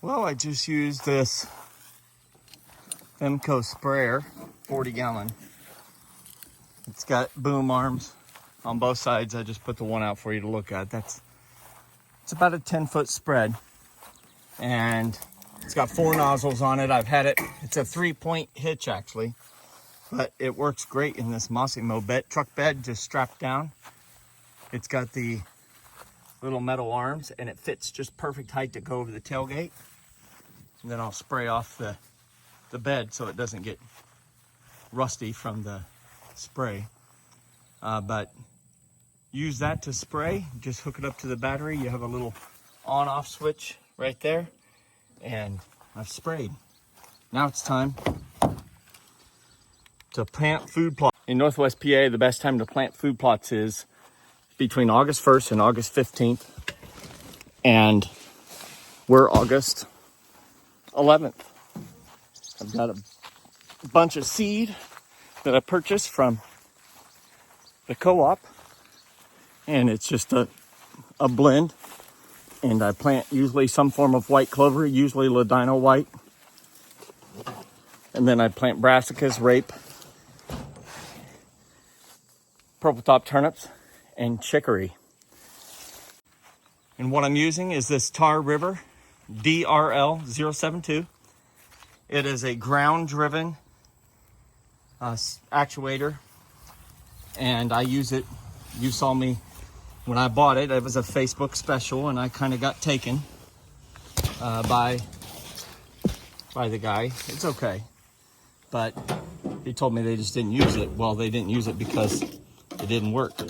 Well, I just used this Femco sprayer, 40-gallon. It's got boom arms on both sides. I just put the one out for you to look at. It's about a 10-foot spread, and it's got 4 nozzles on it. I've had it. It's a 3-point hitch actually, but it works great in this mossy mow bed, truck bed, just strapped down. It's got the little metal arms, and it fits just perfect height to go over the tailgate. And then I'll spray off the bed so it doesn't get rusty from the spray. But use that to spray. Just hook it up to the battery. You have a little on-off switch right there, and I've sprayed. Now it's time to plant food plots. In Northwest PA, the best time to plant food plots is between August 1st and August 15th, and we're August 11th. I've got a bunch of seed that I purchased from the co-op, and it's just a blend, and I plant usually some form of white clover, usually ladino white, and then I plant brassicas, rape, purple top turnips, and chicory. And what I'm using is this Tar River DRL072. It is a ground-driven actuator, and I use it. You saw me when I bought it. It was a Facebook special, and I kind of got taken by the guy. It's okay, but he told me they just didn't use it. Well, they didn't use it because it didn't work.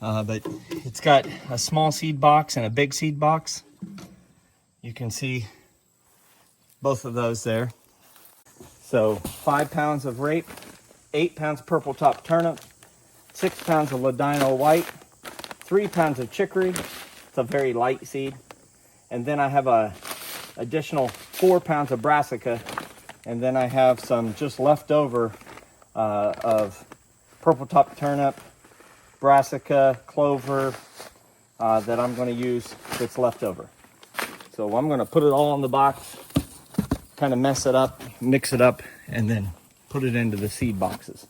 But it's got a small seed box and a big seed box. You can see both of those there. So 5 pounds of rape, 8 pounds purple top turnip, 6 pounds of ladino white, 3 pounds of chicory. It's a very light seed. And then I have a additional 4 pounds of brassica. And then I have some just leftover of purple top turnip, brassica, clover that I'm going to use that's left over. So I'm going to put it all in the box, kind of mess it up, mix it up, and then put it into the seed boxes.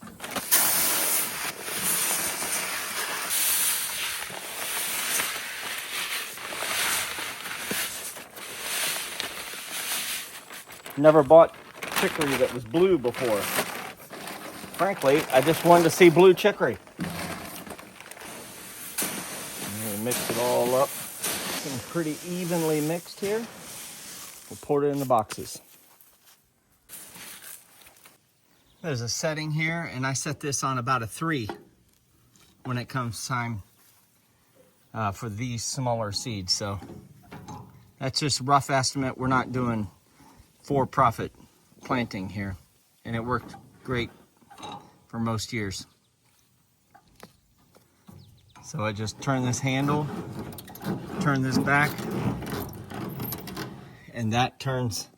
Never bought chicory that was blue before. Frankly, I just wanted to see blue chicory. Mix it all up. It's pretty evenly mixed here. We'll pour it in the boxes. There's a setting here, and I set this on about a 3 when it comes time for these smaller seeds. So that's just a rough estimate. We're not doing for-profit planting here, and it worked great for most years. So I just turn this handle, turn this back, and that turns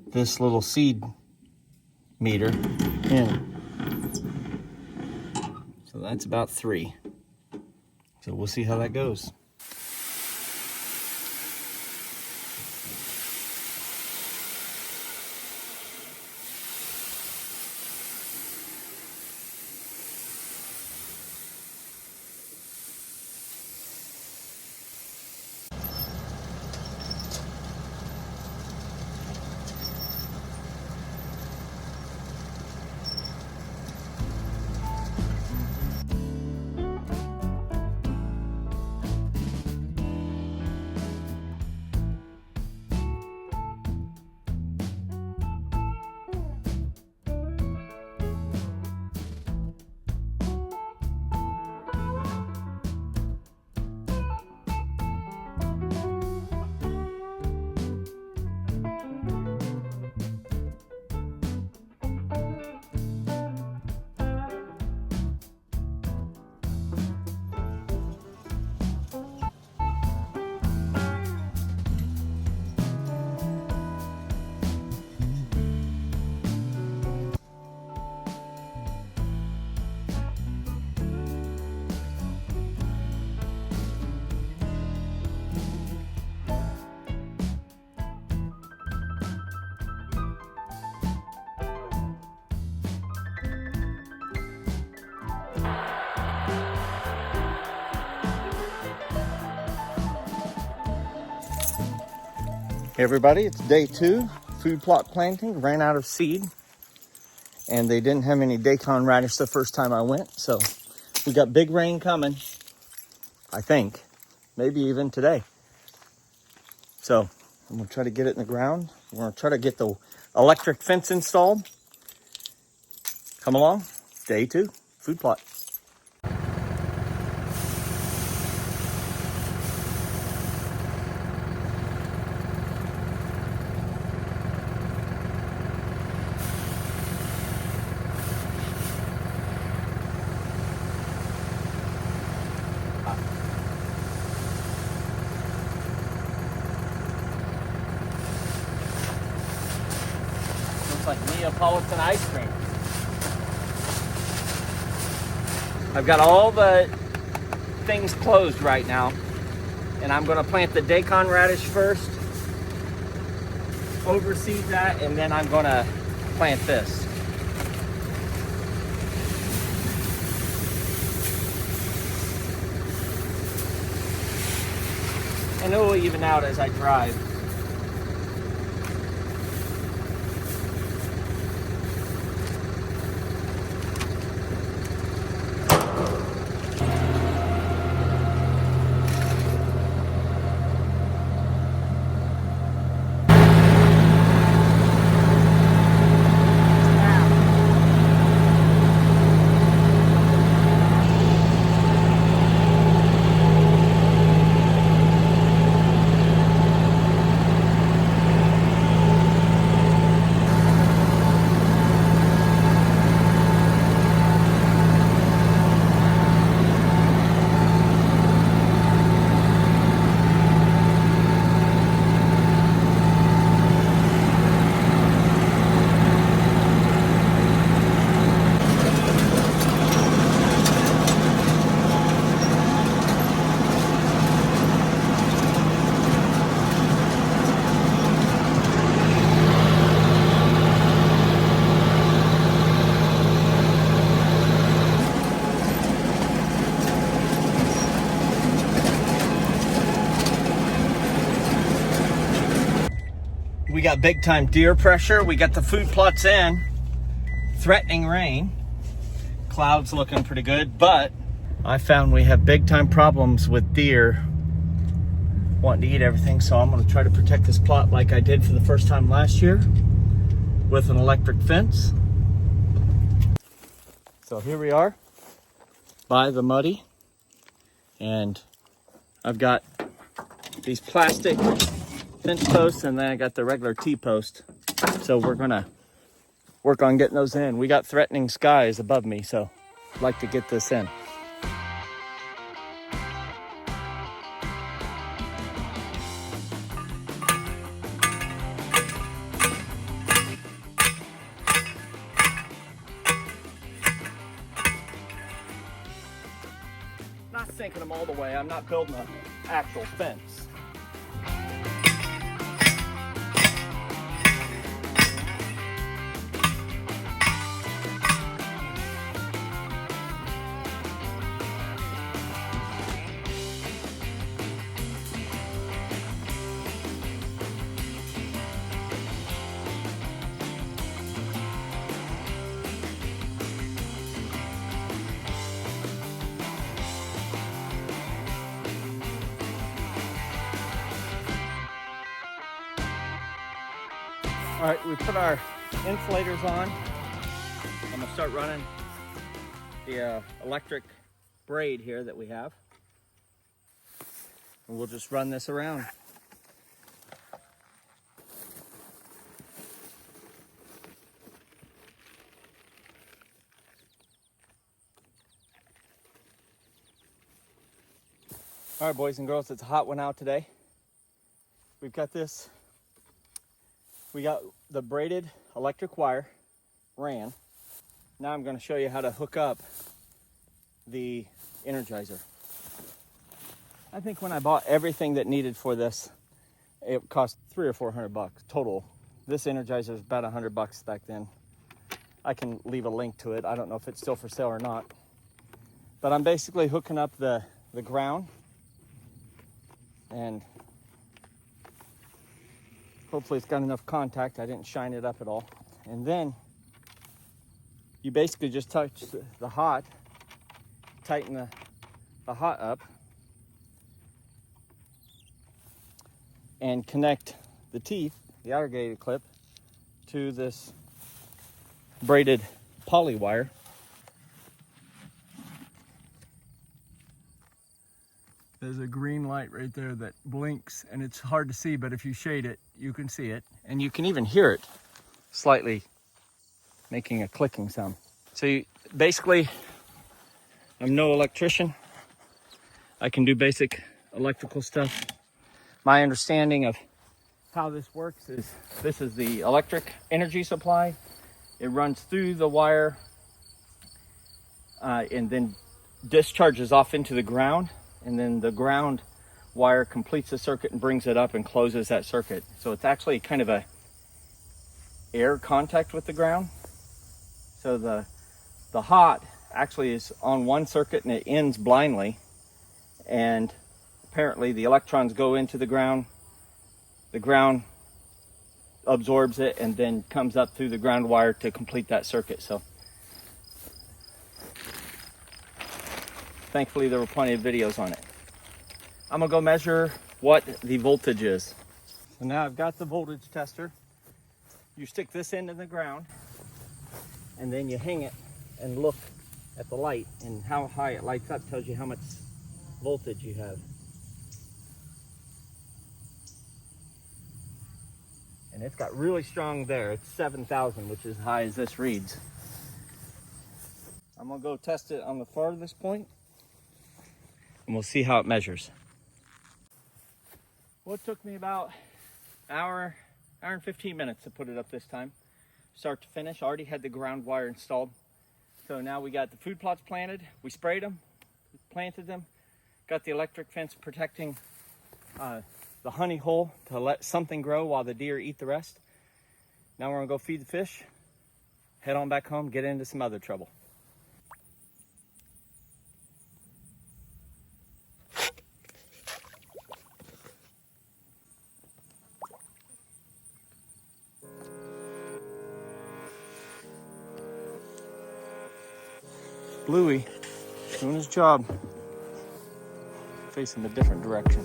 this little seed meter in. So that's about 3. So we'll see how that goes. Hey everybody, it's day 2, food plot planting. Ran out of seed and they didn't have any daikon radish the first time I went, so we got big rain coming, I think, maybe even today. So I'm gonna try to get it in the ground. We're gonna try to get the electric fence installed. Come along, day 2, food plot. Looks like Neapolitan ice cream. I've got all the things closed right now, and I'm gonna plant the daikon radish first, overseed that, and then I'm gonna plant this. And it will even out as I drive. We got big time deer pressure. We got the food plots in. Threatening rain. Clouds looking pretty good, but I found we have big time problems with deer wanting to eat everything, so I'm gonna try to protect this plot like I did for the first time last year with an electric fence. So here we are by the muddy, and I've got these plastic fence posts, and then I got the regular T-post. So we're gonna work on getting those in. We got threatening skies above me, so I'd like to get this in. Not sinking them all the way. I'm not building an actual fence. All right, we put our insulators on. I'm gonna start running the electric braid here that we have. And we'll just run this around. All right, boys and girls, it's a hot one out today. We've got this. We got the braided electric wire ran. Now I'm going to show you how to hook up the Energizer. I think when I bought everything that needed for this, it cost $300 or $400 total. This Energizer is about $100 back then. I can leave a link to it. I don't know if it's still for sale or not. But I'm basically hooking up the ground and Hopefully it's got enough contact. I didn't shine it up at all. And then you basically just touch the hot, tighten the hot up, and connect the teeth, the alligator clip, to this braided poly wire. There's a green light right there that blinks, and it's hard to see, but if you shade it, you can see it. And you can even hear it slightly making a clicking sound. So basically, I'm no electrician. I can do basic electrical stuff. My understanding of how this works is this is the electric energy supply. It runs through the wire and then discharges off into the ground. And then the ground wire completes the circuit and brings it up and closes that circuit. So it's actually kind of a air contact with the ground. So the hot actually is on one circuit and it ends blindly. And apparently the electrons go into the ground absorbs it, and then comes up through the ground wire to complete that circuit. So thankfully there were plenty of videos on it. I'm gonna go measure what the voltage is. So now I've got the voltage tester. You stick this end in the ground and then you hang it and look at the light, and how high it lights up tells you how much voltage you have. And it's got really strong there. It's 7,000, which is as high as this reads. I'm gonna go test it on the farthest point and we'll see how it measures. Well, it took me about an hour and 15 minutes to put it up this time. Start to finish, I already had the ground wire installed. So now we got the food plots planted, we sprayed them, planted them, got the electric fence protecting the honey hole to let something grow while the deer eat the rest. Now we're gonna go feed the fish, head on back home, get into some other trouble. Bluey doing his job, facing a different direction.